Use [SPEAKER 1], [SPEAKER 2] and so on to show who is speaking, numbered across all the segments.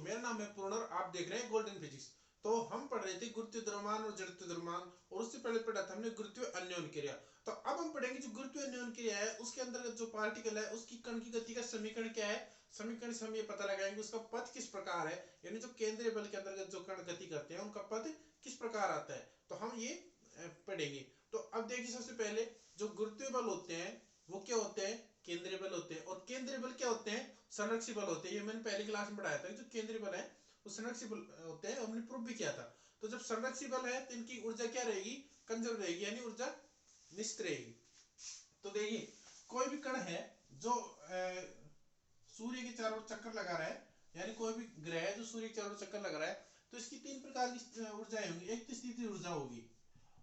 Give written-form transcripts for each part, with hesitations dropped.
[SPEAKER 1] मेरा नाम है पूर्ण और आप देख रहे हैं गोल्डन फिजिक्स। तो हम पढ़ रहे थे गुरुत्वीय द्रव्यमान और जड़त्वीय द्रव्यमान, और उससे पहले पढ़ा था हमने गुरुत्वीय अन्योन क्रिया। तो अब हम पढ़ेंगे जो गुरुत्वीय अन्योन क्रिया है उसके अंतर्गत जो पार्टिकल है उसकी कण की गति का समीकरण क्या है। समीकरण से हम ये पता लगाएंगे उसका पथ किस प्रकार है, यानी जो केंद्रीय बल के अंतर्गत जो कण गति करते हैं उनका पथ किस प्रकार आता है, तो हम ये पढ़ेंगे। तो अब देखिए सबसे पहले जो गुरुत्वीय बल होते हैं वो क्या होते हैं, केंद्रीय बल होते हैं। और केंद्रीय बल क्या होते हैं, संरक्षी बल होते हैं। ये मैंने पहली क्लास में पढ़ाया था कि जो केंद्रीय बल है वो संरक्षी बल होते हैं, हमने प्रूव भी किया था। तो जब संरक्षी बल है तो इनकी ऊर्जा क्या रहेगी, कंजर्व रहेगी, यानी ऊर्जा निश्चित रहेगी। तो देखिए कोई भी कण है जो सूर्य के चारों ओर चक्कर लगा रहा है, यानी कोई भी ग्रह है जो सूर्य के चारों ओर चक्कर लगा रहा है, तो इसकी तीन प्रकार की ऊर्जाएं होंगी। एक तो स्थितिज ऊर्जा होगी,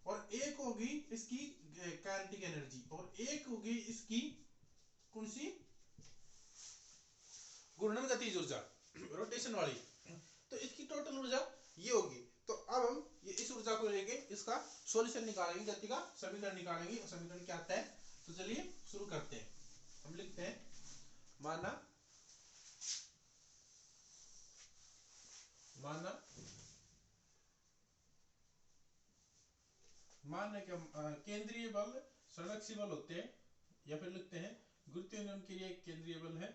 [SPEAKER 1] और एक होगी इसकी काइनेटिक एनर्जी, और एक होगी इसकी कौन सी, घूर्णन गतिज ऊर्जा, रोटेशन वाली। तो इसकी टोटल ऊर्जा ये होगी। तो अब हम ये इस ऊर्जा को लेके इसका सॉल्यूशन निकालेंगे, गति का समीकरण निकालेंगे। और समीकरण क्या आता है, तो चलिए शुरू करते हैं। हम लिखते हैं माना क्या केंद्रीय बल संरक्षी बल होते हैं, या फिर लिखते हैं गुरुत्वीय अन्योन के लिए केंद्रीय बल है,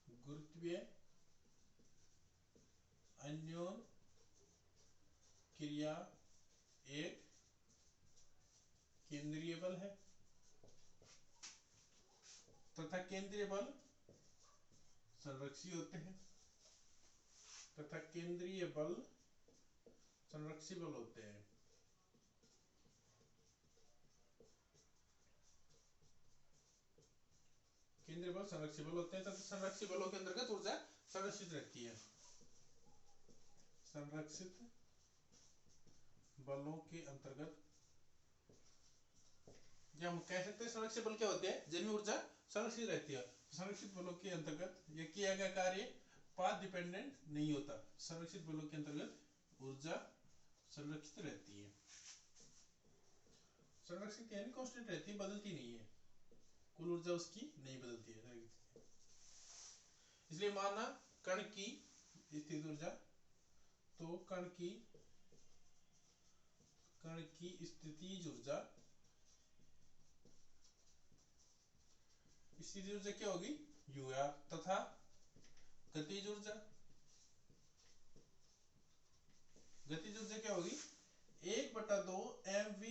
[SPEAKER 1] गुरुत्वीय अन्योन क्रिया एक केंद्रीय बल है, तथा केंद्रीय बल संरक्षी होते हैं, तथा केंद्रीय बल संरक्षी बल होते हैं। केंद्रीय बल संरक्षी बल होते हैं तथा संरक्षी बलों के अंतर्गत ऊर्जा संरक्षित रहती है। संरक्षित बलों के अंतर्गत, या हम कह सकते हैं संरक्षित बल क्या होते हैं, जिनमें ऊर्जा संरक्षित रहती है। संरक्षित बलों के अंतर्गत यह किया गया कार्य पाथ डिपेंडेंट नहीं होता। संरक्षित बलों के अंतर्गत ऊर्जा संरक्षित रहती है। संरक्षित यानी कांस्टेंट रहती है, बदलती नहीं है, कुल ऊर्जा उसकी नहीं बदलती है। इसलिए माना कण की स्थितिज ऊर्जा, तो कण की स्थितिज ऊर्जा, स्थितिज ऊर्जा क्या होगी, ur, तथा गतिज ऊर्जा क्या होगी, 1/2 mv²।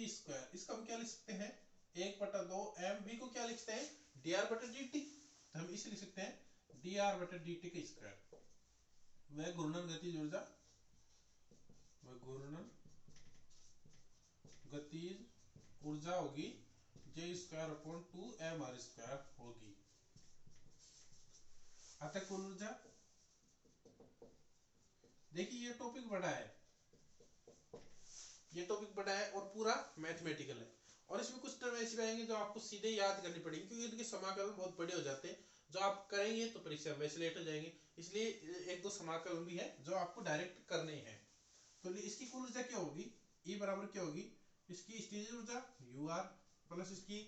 [SPEAKER 1] इसका हम क्या लिख सकते हैं, 1/2 mv को क्या लिखते हैं, dr/dt। तो हम इसे लिख सकते हैं dr/dt का स्क्वायर। वह घूर्णन गतिज ऊर्जा, होगी J²/2 mr² होगी। अतः कुल ऊर्जा, देखिए ये टॉपिक बड़ा है, और पूरा मैथमेटिकल है, और इसमें कुछ टर्म ऐसे आएंगे जो आपको सीधे याद करनी पड़ेगी, क्योंकि इनके समाकलन बहुत बड़े हो जाते हैं। जो आप करेंगे तो परीक्षा में वैसे लेट हो जाएंगे, इसलिए एक दो समाकलन भी है जो आपको डायरेक्ट करने हैं। तो इसकी कुल ऊर्जा क्या होगी, E बराबर क्या होगी, इसकी स्थितिज ऊर्जा ur प्लस इसकी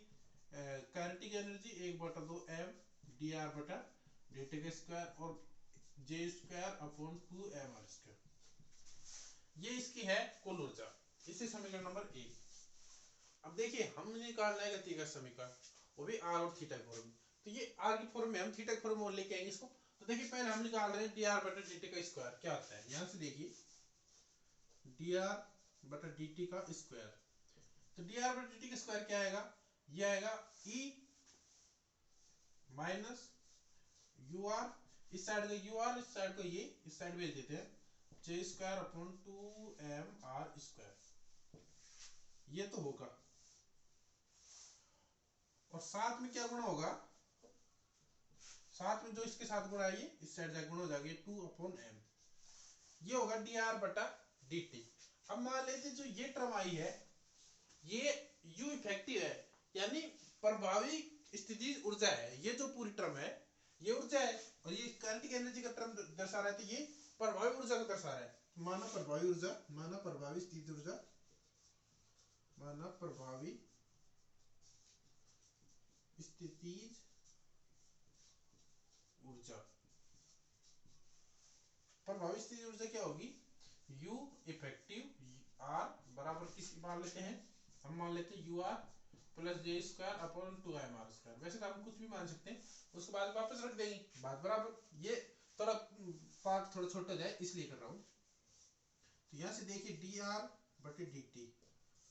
[SPEAKER 1] काइनेटिक एनर्जी 1/2 m dr/dt का स्क्वायर, और J²/2 mr²। ये इसकी है कुल ऊर्जा। इसे समीकरण नंबर 1। अब देखिए हमने निकालना है गति का समीकरण, वो भी r और थीटा फॉर्म में। तो ये r की फॉर्म में हम थीटा की फॉर्म में लेके आएंगे इसको। तो देखिए पहले हम निकाल रहे हैं dr/dt का स्क्वायर क्या आता है। यहां से देखिए dr/dt का स्क्वायर, तो dr/dt का स्क्वायर क्या आएगा, ये आएगा e माइनस ur, इस साइड का ur, इस साइड को ये, इस साइड भेज देते हैं, J²/2 mr²। ये तो होगा, और साथ में क्या गुणा होगा, साथ में जो इसके साथ गुणा है ये इस साइड जाकर गुणा हो जाएगा 2/m। ये होगा dr/dt। अब मान लेते जो ये टर्म आई है ये u इफेक्टिव है, यानी प्रभावी स्थितिज ऊर्जा है। ये जो पूरी टर्म है ये ऊर्जा है, और ये काइनेटिक एनर्जी का टर्म दर्शा रहा है, तो ये प्रभावी ऊर्जा को दर्शा रहा है। माना प्रभावी ऊर्जा, माना प्रभावी स्थितिज ऊर्जा, माना प्रभावी स्थितिज ऊर्जा। प्रभावी स्थिति ऊर्जा क्या होगी, U इफेक्टिव R बराबर किसकी मान लेते हैं, हम मान लेते हैं UR प्लस जे स्क्वायर अपॉन 2mr स्क्वायर। वैसे तो हम कुछ भी मान सकते हैं, उसके बाद वापस रख देंगे, बात बराबर। ये थोड़ा पार्ट थोड़ा छोटा जाए इसलिए कर रहा हूँ। तो यहाँ से देखिए dr बटे dt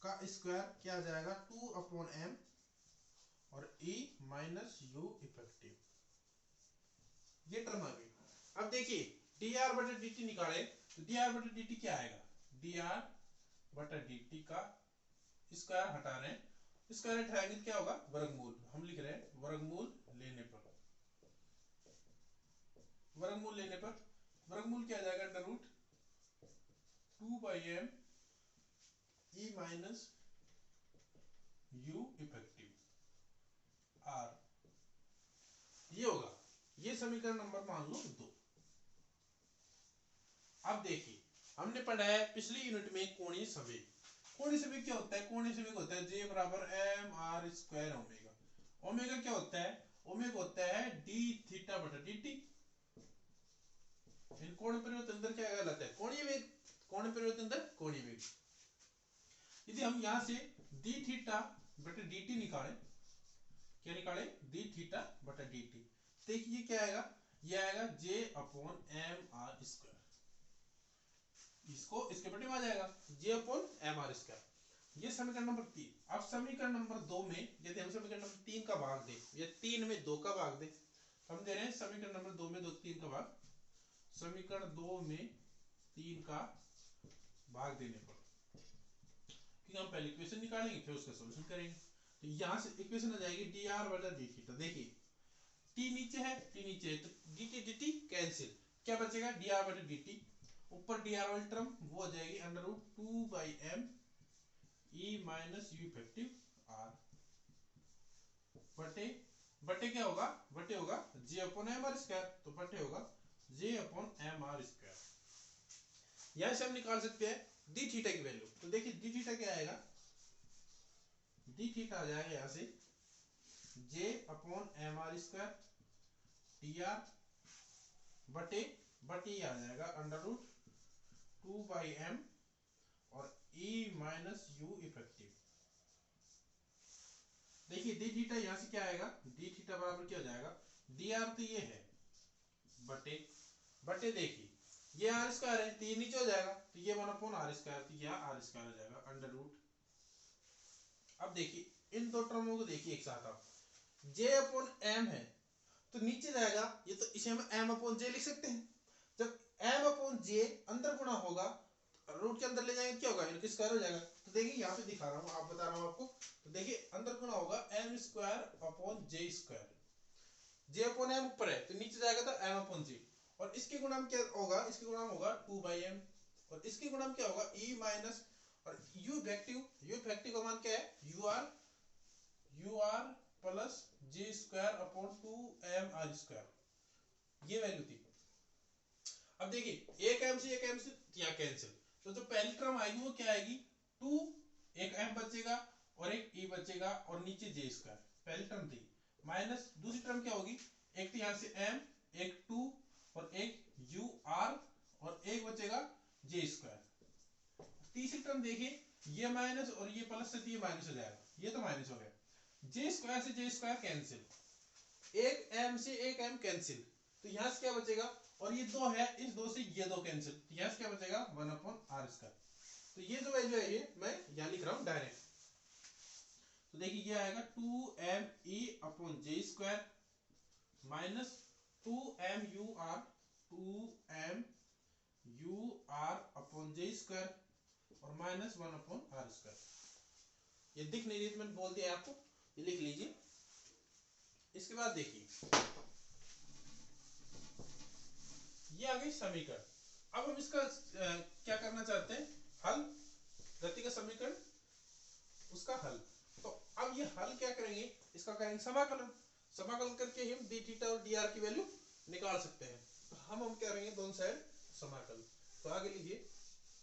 [SPEAKER 1] का स्क्वायर क्या आ जाएगा, 2/m और E माइनस U इफेक्टिव, ये टर्म आ गई। अब देखिए dr बटे dt निकाले तो dr बटे dt क्या आएगा, dr बटे dt का स्क्वायर हटा रहे हैं, स्क्वायर हटाएंगे क्या होगा, वर्गमूल। हम लिख रहे हैं वर्गमूल लेने पर, वर्गमूल लेने पर वर्गमूल क्या आ जाएगा, under root 2/m E minus U effective R, ये होगा, ये समीकरण नंबर मान लो 2। अब देखिए हमने पढ़ा है पिछली यूनिट में कोणीय संवेग। कोणीय संवेग क्या होता है, कोणीय संवेग होता है J बराबर mr स्क्वायर ओमेगा। ओमेगा क्या होता है, ओमेगा होता है d थीटा बटा dt। इन कोण परिवर्तन दर क्या कहलाता है, कोणीय वेग, कोण परिवर्तन दर कोणीय वेग। यदि हम यहां से d थीटा बटा dt निकालें, क्या निकाले, d थीटा बटा dt, देखिए क्या आएगा, ये आएगा j अपॉन mr स्क्वायर, इसको इसके बटे में आ जाएगा j अपॉन mr स्क्वायर। ये समीकरण नंबर 3। अब समीकरण नंबर 2 में यदि हम समीकरण नंबर 3 का भाग दें, या 3 में 2 का भाग दें, हम दे रहे हैं समीकरण नंबर 2 में 3 का भाग, समीकरण 2 में 3 का भाग देने पर, क्योंकि हम पहले इक्वेशन निकालेंगे फिर उसका सॉल्यूशन करेंगे। तो यहां से इक्वेशन आ जाएगी dr बटा d थीटा। देखिए t नीचे है, t नीचे है, तो dt dt कैंसिल, क्या बचेगा, dr बटा dt, ऊपर dr वाली टर्म वो हो जाएगी under root 2/m E minus U effective R बटे, बटे क्या होगा, बटे होगा J अपॉन mr स्क्वायर, तो बटे होगा J अपॉन mr स्क्वायर। यहां से हम निकाल सकते हैं d थीटा की वैल्यू। तो देखिए d थीटा क्या आएगा, d थीटा आ जाएगा यहां से J upon mr square dr बटे, बटे आ जाएगा अंडर रूट 2/m और E माइनस U इफेक्टिव। देखिए d थीटा यहां से क्या आएगा, d थीटा बराबर क्या हो जाएगा, dr तो ये है बटे, बटे देखिए ये r स्क्वायर है तो ये नीचे हो जाएगा, तो ये 1/r स्क्वायर, तो यह r स्क्वायर हो जाएगा अंडर रूट। अब देखिए इन दो टर्मों को देखिए एक साथ, आप j अपॉन m है तो नीचे जाएगा, ये तो इसे हम m अपॉन j लिख सकते हैं। जब m अपॉन j अंदर गुणा होगा, रूट के अंदर ले जाएंगे क्या होगा, इनका स्क्वायर हो जाएगा। तो देखिए यहाँ पे दिखा रहा हूँ, आप बता रहा हूँ आपको, तो देखिए अंदर गुणा होगा m square upon j square, j upon m ऊपर है तो नीचे जाएगा तो m अपॉन j, और इसके गुणाम क्या होगा, इसके गुणाम होगा 2/m, और इसके गुणाम क्या होगा e माइनस, और u इफेक्टिव, u इफेक्टिव का मान क्या है, ur plus j square upon 2mr square, ये वैल्यू थी। अब देखिए एक m से यहाँ कैंसिल, तो जो पहली टर्म आएगी वो क्या आएगी, 2, एक m बचेगा और एक e बचेगा और नीचे j स्क्वायर, पहली टर्म थी, माइनस दूसरी टर्म क्या होगी, एक तो यहाँ से m, एक 2 और एक ur और एक बचेगा j स्क्वायर। तीसरी टर्म देखिए ये माइनस और ये प्लस से ये माइनस हो जाएगा, ये तो माइनस हो गया, j स्क्वायर से j स्क्वायर कैंसिल, एक m से एक m कैंसिल, तो यहाँ से क्या बचेगा, और ये 2 है, इस 2 से ये 2 कैंसिल, तो यहाँ से क्या बचेगा 1/r स्क्वायर। तो ये जो वैल्यू है ये मैं यहाँ लिख रहा हूँ डायरेक्ट। तो देखिए ये आएगा 2me upon j square minus 2mur, 2mur upon j square और माइनस 1/r स्क्वायर। ये दिख नहीं रही तो मैंने बोल दिया आपको, ये लिख लीजिए। इसके बाद देखिए ये आ गई समीकरण। अब हम इसका क्या करना चाहते हैं, हल, गति का समीकरण, उसका हल। तो अब ये हल क्या करेंगे, इसका करेंगे समाकलन, समाकलन करके हम डी थीटा और डी आर की वैल्यू निकाल सकते हैं। तो हम करेंगे दोनों साइड समाकलन। तो आगे लीजिए,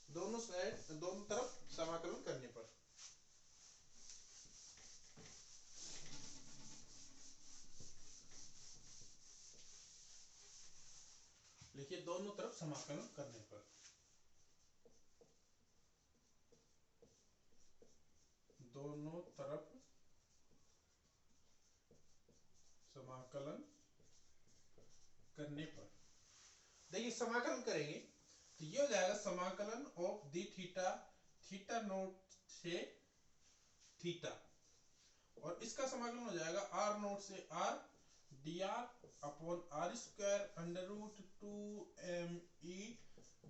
[SPEAKER 1] दोनों साइड, दोनों तरफ समाकलन करने पर लिखिए दोनों तरफ तरफ समाकलन करने पर। दोनों तरफ समाकलन करने पर देखिए समाकलन करेंगे तो ये हो जाएगा समाकलन of D theta, theta naught से थीटा, और इसका समाकलन हो जाएगा आर नोट से R D R upon R square under root 2m e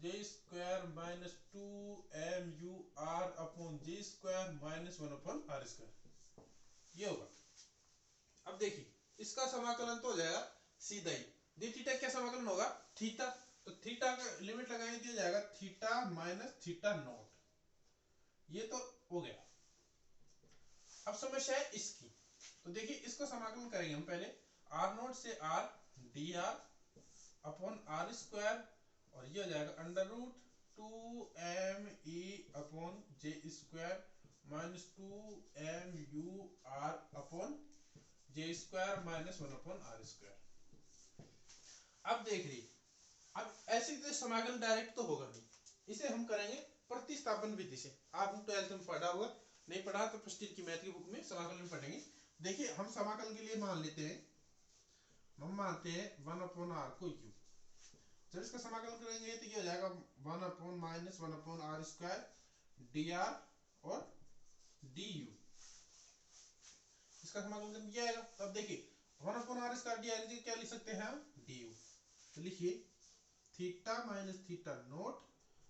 [SPEAKER 1] J square minus 2mu r upon J square minus 1 upon R square, ये होगा। अब देखिए इसका समाकलन तो हो जाएगा सीधा ही, डी थीटा क्या समाकलन होगा थीटा, तो थीटा का लिमिट लगाएंगे दिया जाएगा थीटा माइनस थीटा नॉट, ये तो हो गया। अब समस्या है इसकी, तो देखिए इसको समाकलन करेंगे हम पहले आर नोट से R D R upon R square, और ये हो जाएगा under root 2m e upon J square minus 2mu r upon J square minus 1 upon R square. अब देख रही, अब ऐसे तो समाकलन डायरेक्ट तो होगा नहीं, इसे हम करेंगे प्रतिस्थापन विधि से। आपने 12th में पढ़ा होगा, नहीं पढ़ा तो फर्स्ट ईयर की मैथ की बुक में समाकलन पढ़ेंगे। देखिए हम समाकलन के लिए मान लेते हैं, हम मानते हैं 1 अपॉन आर को u, जब इसका समाकलन करेंगे तो ये हो जाएगा 1 upon minus 1 upon R square D R और डी यू, इसका समाकलन किया आएगा। तब देखिए 1 upon R square D R क्या लिख सकते हैं हम डी यू, तो लिखिए थीटा माइनस थीटा नोट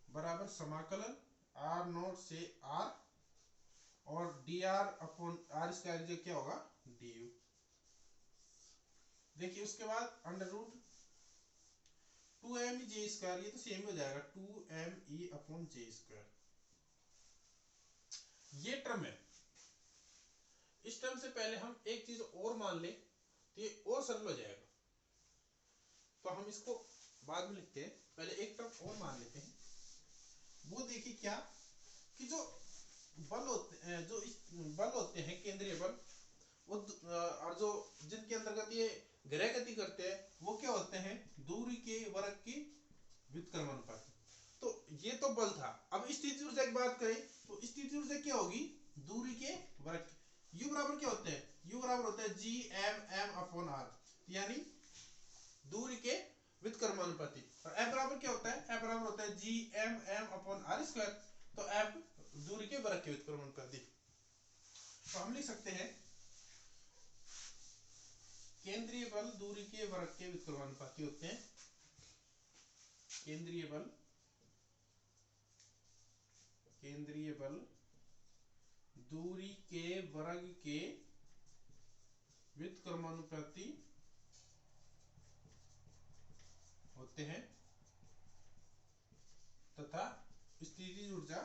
[SPEAKER 1] बराबर समाकलन आर नोट से आर और D R upon R square जो क्या होगा डी यू। देखिए उसके बाद under root 2m e J square, ये तो सेम हो जाएगा 2m e upon J square, ये टर्म है। इस टर्म से पहले हम एक चीज और मान ले तो ये और सरल हो जाएगा, तो हम इसको बाद में लिखते हैं, पहले एक टर्म और मान लेते हैं। वो देखिए क्या कि जो बल होते हैं, जो बल होते हैं केंद्रीय बल, वो और जो जिनके अंतर्गत ये ग्रह गति करते हैं वो क्या होते हैं दूरी के वर्ग की व्युत्क्रमण अनुपात। तो ये तो बल था। अब स्थिति ऊर्जा की बात करें तो स्थिति ऊर्जा क्या होगी दूरी के वर्ग, u बराबर क्या होते हैं, u बराबर होता है G M M upon R, यानी दूरी के व्युत्क्रमण अनुपात। और f बराबर क्या होता है, f बराबर होता है G M M upon R square, तो f दूरी के वर्ग के व्युत्क्रमण अनुपात। तो हम लिख सकते हैं केंद्रीय बल दूरी के वर्ग के व्युत्क्रमानुपाती होते हैं, केंद्रीय बल दूरी के वर्ग के व्युत्क्रमानुपाती होते हैं तथा स्थितिज ऊर्जा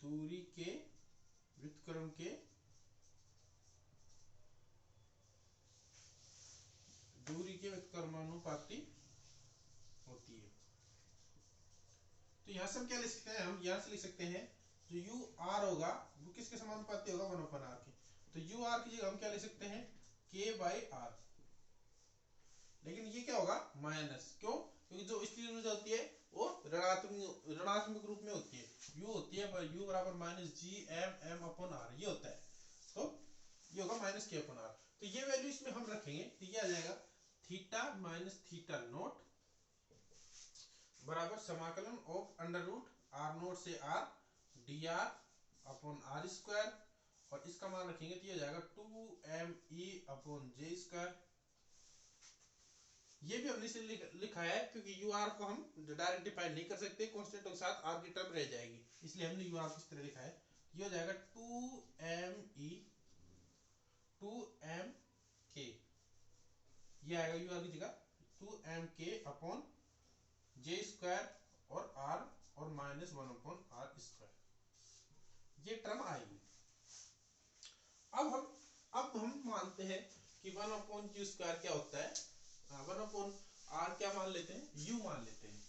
[SPEAKER 1] दूरी के व्युत्क्रम के व्युत्क्रमानुपाती होती है। तो यहां से हम क्या लिख सकते हैं, हम यहां से लिख सकते हैं जो यू आर होगा वो किसके समानुपाती होगा 1 अपॉन आर के, तो यू आर की जगह हम क्या लिख सकते हैं के बाई आर, लेकिन ये क्या होगा माइनस, क्यों, क्योंकि जो स्थिर ऊर्जा होती है वो ऋणात्मक रूप में होती है, यू होती है यू बराबर minus G M M upon R, ये होता है, तो ये होगा माइनस के अपॉन आर। तो ये वैल्यू इसमें हम रखेंगे तो ये आ जाएगा थीटा माइनस थीटा नोट बराबर समाकलन of under root R note से R D R upon R square, और इसका मान रखेंगे तो ये जाएगा 2m e upon J square. ये भी हमने इसलिए लिखा है क्योंकि यू आर को हम डायरेक्ट डिफाइन नहीं कर सकते, कांस्टेंट के साथ आर की टर्म रह जाएगी, इसलिए हमने यू आर को इस तरह लिखा है। ये हो जाएगा 2m k, ये आएगा यू आर की जगह 2m k upon J square और आर और माइनस 1 अपॉन आर स्क्वायर, ये टर्म आएगी। अब हम मानते हैं कि 1 अपॉन क्यू स्क्वायर क्या होता है, 1 अपॉन आर क्या मान लेते हैं, यू मान लेते हैं।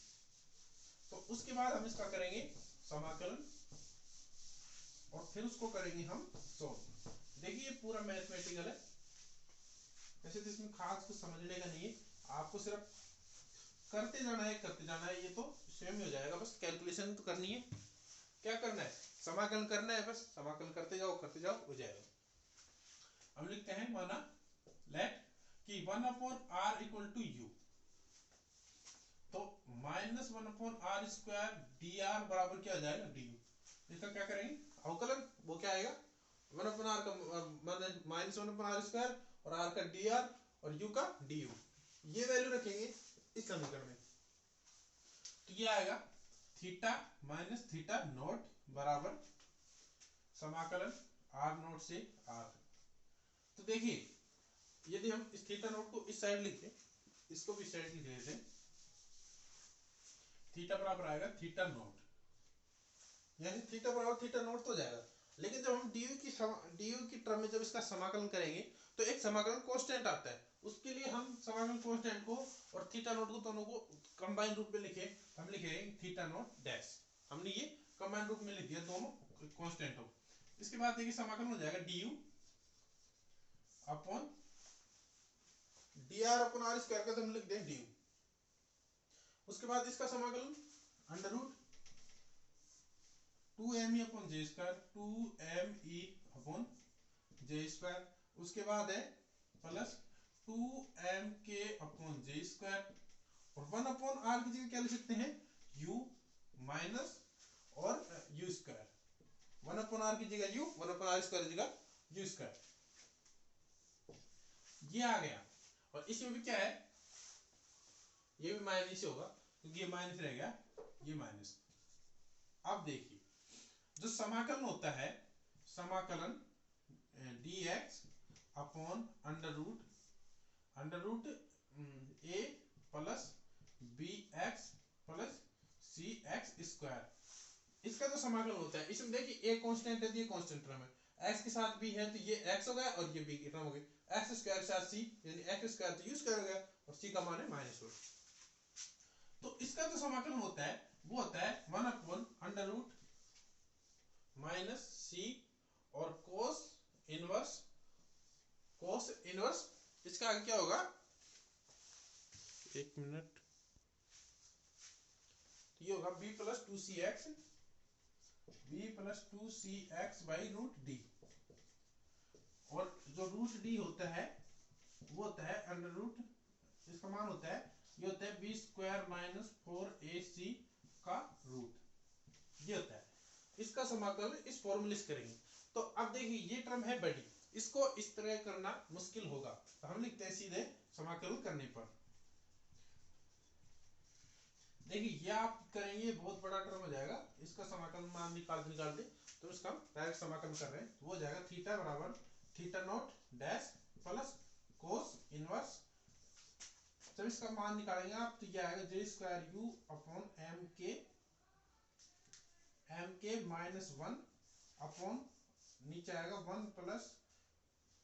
[SPEAKER 1] तो उसके बाद हम इसका करेंगे समाकलन और फिर उसको करेंगे हम सॉल्व। देखिए ये पूरा मैथमेटिकल है, वैसे तो इसमें खास कुछ समझने का नहीं है, आपको सिर्फ करते जाना है, ये तो स्वयं हो जाएगा, बस कैलकुलेशन तो करनी है। क्या करना है, समाकलन करना है, बस समाकलन करते जाओ हो जाएगा। हम लिखते हैं माना लेट कि 1/r इक्वल टू यू, तो -1/r स्क्वायर dr बराबर क्या आ जाएगा du। इसका क्या करेंगे अवकलन, वो क्या आएगा 1/r का -1/r स्क्वायर और r का dr और u का du, ये वैल्यू रखेंगे इस समीकरण में, तो ये आएगा थीटा माइनस थीटा नॉट बराबर समाकलन r नॉट से r। तो देखिए यदि हम इस थीटा नॉट को इस साइड लिखते, इसको भी साइड लिख लेते, थीटा बराबर आएगा थीटा नॉट, यानी थीटा बराबर थीटा नॉट तो जाएगा। लेकिन जब हम du की टर्म में जब इसका समाकलन करेंगे तो एक समाकलन कांस्टेंट आता है, उसके लिए हम समाकलन कांस्टेंट को और थीटा नॉट को दोनों को कंबाइन रूप में लिखे, हम लिखेंगे थीटा नॉट डैश, हमने ये कंबाइन रूप में लिख दिया दोनों कांस्टेंट हो। इसके बाद देखिए समाकलन हो जाएगा du upon dr upon r square का हम लिख दें du। उसके बाद इसका समाकलन under root 2me upon J square 2me upon J square, उसके बाद है plus 2mk upon J square और 1 अपॉन r की जगह क्या लिख सकते हैं u माइनस और u स्क्वायर, 1 अपॉन r की जगह u, 1 अपॉन r स्क्वायर की जगह u स्क्वायर, ये आ गया। और इसमें भी क्या है, ये भी माइनस ही होगा क्योंकि ये माइनस रह गया, ये माइनस। अब देखिए जो समाकलन होता है, समाकलन dx upon under root a plus bx plus cx square, इसका जो समाकलन होता है, इसमें देखिए a कांस्टेंट है तो ये कांस्टेंट टर्म है, x के साथ b है तो ये x हो गया और ये b की टर्म हो गई, x स्क्वायर के साथ c यानी x स्क्वायर तो u स्क्वायर हो गया और c का मान है -1। तो इसका जो समाकलन होता है वो होता है 1 upon under root minus c और कोस इनवर्स इसका आगे क्या होगा, एक मिनट, ये होगा b plus 2cx by root D, और जो रूट डी होता है वो होता है अंडर रूट, इसका मान होता है ये होता है बी स्क्वायर माइनस 4ac का रूट, ये होता है। इसका समाकलन इस फॉर्मूले से करेंगे। तो अब देखिए ये टर्म है बड़ी, इसको इस तरह करना मुश्किल होगा, तो हम लिखते हैं सीधे समाकलन करने पर, देखिए ये आप करेंगे बहुत बड़ा टर्म हो जाएगा, इसका समाकलन मान निकाल दे तो इसका डायरेक्ट समाकलन कर रहे हैं, तो वो जाएगा थीटा बराबर theta naught dash plus cos inverse, जब इसका मान निकालेंगे आप तो ये आएगा J square U upon M K -1 upon नीचे आएगा 1 plus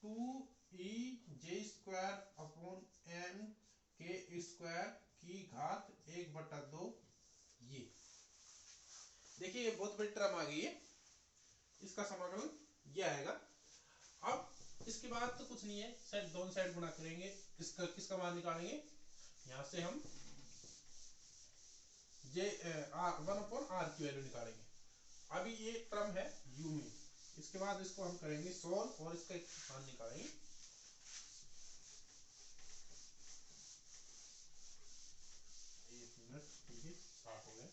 [SPEAKER 1] 2e J square upon M K square की घात 1/2, ये देखिए ये बहुत बड़ी टर्म आ गई है, इसका समाकलन ये आएगा। अब इसके बाद तो कुछ नहीं है, साइड दोनों साइड गुणा करेंगे, इसका किसका मान निकालेंगे, यहां से हम जे 1/r की वैल्यू निकालेंगे। अभी ये टर्म है u में, इसके बाद इसको हम करेंगे सॉल्व और इसका एक मान निकालेंगे, एक मिनट, ठीक है साफ हो गया।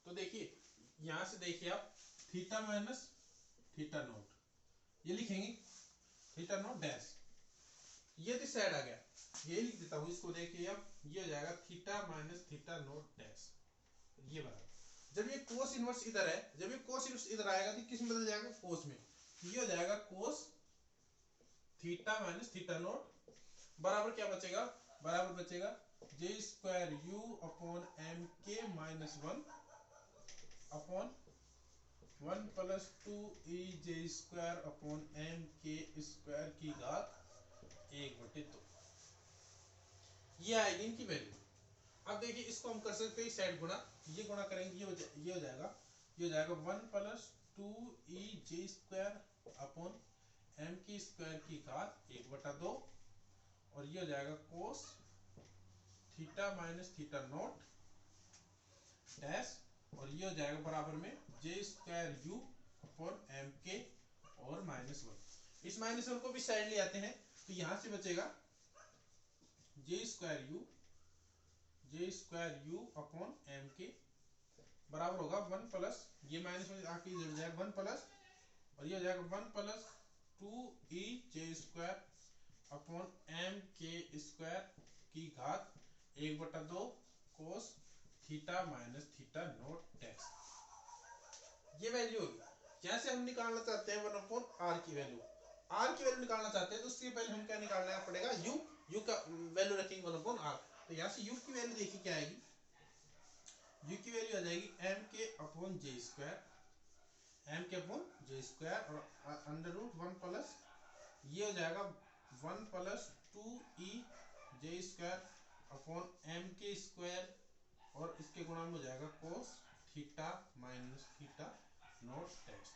[SPEAKER 1] तो देखिए यहां से देखिए आप थीटा माइनस थीटा नॉट ये लिखेंगे, थीटा नॉट डैश, ये तो साइड आ गया, ये लिख देता हूं इसको, देखिए अब ये हो जाएगा theta minus theta naught dash, ये बराबर, जब ये कोस इनवर्स इधर है, जब ये कोस इनवर्स इधर आएगा तो किस में बदल जाएगा, कोस में, ये हो जाएगा cos theta minus theta naught बराबर क्या बचेगा, बराबर बचेगा J square U upon M K -1 upon 1 plus 2e J square upon M K square की घात 1/2, ये आएगी इनकी वैल्यू। अब देखिए इसको हम कर सकते हैं साइड गुणा, ये गुणा करेंगे ये हो जाएगा ये हो जाएगा 1 प्लस 2e² अपॉन m की स्क्वायर की घात 1/2 और ये हो जाएगा cos theta minus theta naught dash और ये हो जाएगा बराबर में j² अपॉन m k और -1। इस -1 को भी साइड ले आते हैं तो यहां से बचेगा j² अपॉन m k बराबर होगा 1 प्लस ये -1 आके जुड़ जाएगा 1 प्लस और ये हो जाएगा 1 plus 2e² upon m k² की घात 1/2 कोस theta minus theta naught dash. ये वैल्यू होगी। जैसे हम निकालना चाहते हैं 1 अपॉन r की वैल्यू, r की वैल्यू निकालना चाहते हैं तो उससे पहले हम क्या निकालना पड़ेगा u का वैल्यू रखेंगे 1 अपॉन r। तो यहाँ से u की वैल्यू देखिए क्या आएगी, u की वैल्यू आ जाएगी m k upon j² m के अपॉन j² और अंडर रूट 1 प्लस ये हो जाएगा 1 plus 2e² upon m k² और इसके गुणा में हो जाएगा cos theta minus theta naught dash.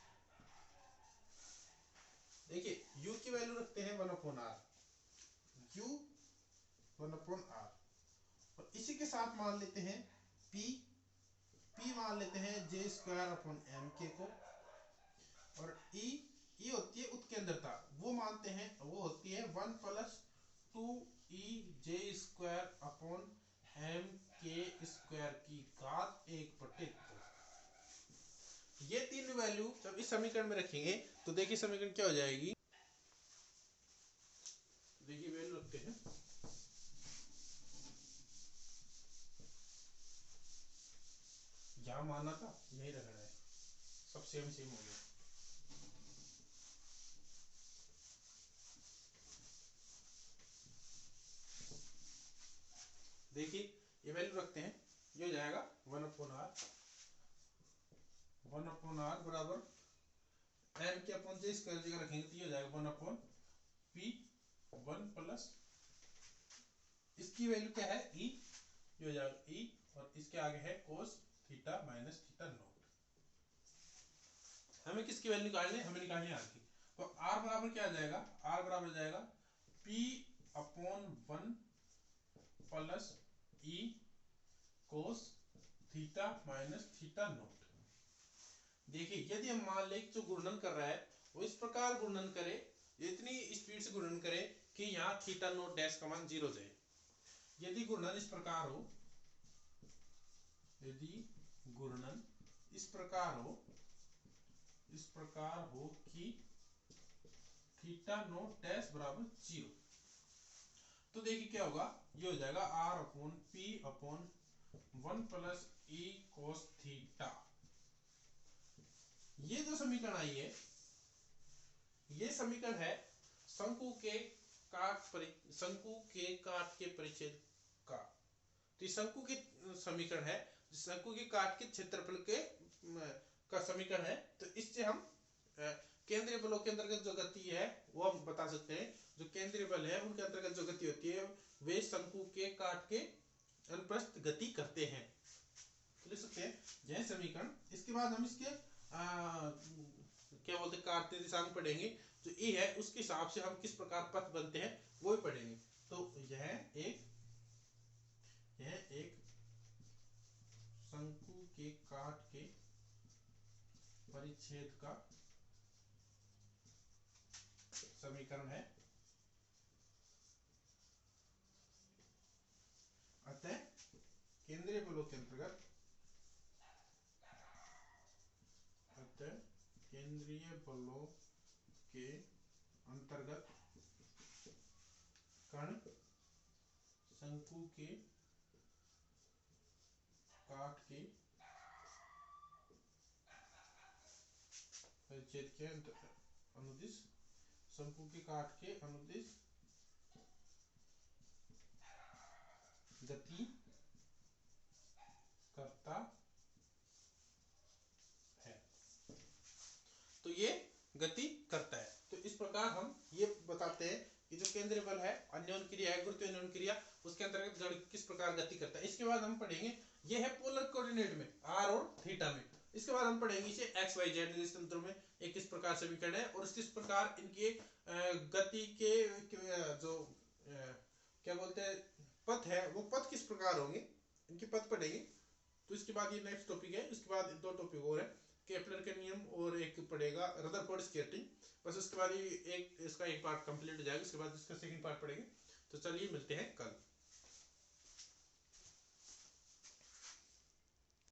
[SPEAKER 1] देखिए u की वैल्यू रखते हैं 1 upon r, u 1 upon r और इसी के साथ मान लेते हैं p मान लेते हैं j² अपॉन m k को और e होती है उत्केंद्रता वो मानते हैं वो होती है 1 plus 2e² upon m k² की घात 1/2। ये तीन वैल्यू जब इस समीकरण में रखेंगे तो देखिए समीकरण क्या हो जाएगी। देखिए वैल्यू रखते हैं, यहां माना था यही रखना है, सब सेम हो गया। देखिए ये वैल्यू रखते हैं, ये हो जाएगा 1 अपॉन r बराबर m के अपॉन j² जगह रखेंगे तो ये हो जाएगा 1 अपॉन p 1 प्लस इसकी वैल्यू क्या है e, ये हो जाएगा e और इसके आगे है कोस थीटा माइनस थीटा नॉट। हमें किसकी वैल्यू निकालनी है, हमें निकालनी है r की। तो r बराबर क्या आ जाएगा, r बराबर जाएगा p upon 1 plus e cos theta minus theta not. देखिए यदि हम मान लें जो गुणन कर रहा है वो इस प्रकार गुणन करे, इतनी स्पीड से गुणन करे कि यहाँ थीटा नॉट डैश का मान 0 जाए। यदि गुणन इस प्रकार हो, यदि गुणन इस प्रकार हो कि थीटा नॉट डैश बराबर 0 तो देखिए क्या होगा, ये हो जाएगा r upon p upon 1 plus e cos theta. ये जो समीकरण आई है ये समीकरण है शंकु के काट के परिच्छेद का। तो ये शंकु की समीकरण है, शंकु के काट के क्षेत्रफल के का समीकरण है। तो इससे हम केंद्रीय बलों के अंतर्गत जो गति है वो हम बता सकते हैं। जो केंद्रीय बल है उनके अंतर्गत जो गति होती है वे शंकु के काट के अनुप्रस्थ गति करते हैं। तो लिख सकते हैं यह समीकरण। इसके बाद हम इसके क्या बोलते हैं कार्तीय दिशा में पढ़ेंगे, जो ए है उसके हिसाब से हम किस प्रकार पथ बनते हैं वो भी पढ़ेंगे। तो यह एक शंकु के काट के परिच्छेद का समीकरण है। अतः केंद्रीय बलों के अंतर्गत कण शंकु के काट के परिच्छेद के अनुदिश शंकु के काट के अनुदिश गति करता है। तो ये गति करता है। तो इस प्रकार हम ये बताते हैं कि जो केंद्रीय बल है अन्योन क्रिया है, गुरुत्व अन्योन क्रिया, उसके अंतर्गत गण किस प्रकार गति करता है। इसके बाद हम पढ़ेंगे ये है पोलर कोऑर्डिनेट में r और थीटा में। इसके बाद हम पढ़ेंगे इसे एक्स वाई जेड निश्चित तंत्रों में एक किस प्रकार से विकर्ण है और किस प्रकार इनके गति के जो क्या बोलते हैं पथ है वो पथ किस प्रकार होंगे, इनके पथ पढ़ेंगे। तो इसके बाद ये नेक्स्ट टॉपिक है, इसके बाद दो टॉपिक और है, केपलर के नियम और एक पढ़ेगा रदरफोर्ड स्केटिंग। बस उसके बाद ये एक इसका एक पार्ट कंप्लीट हो जाएगा, उसके बाद इसका सेकंड पार्ट पढ़ेंगे। तो चलिए मिलते हैं कल।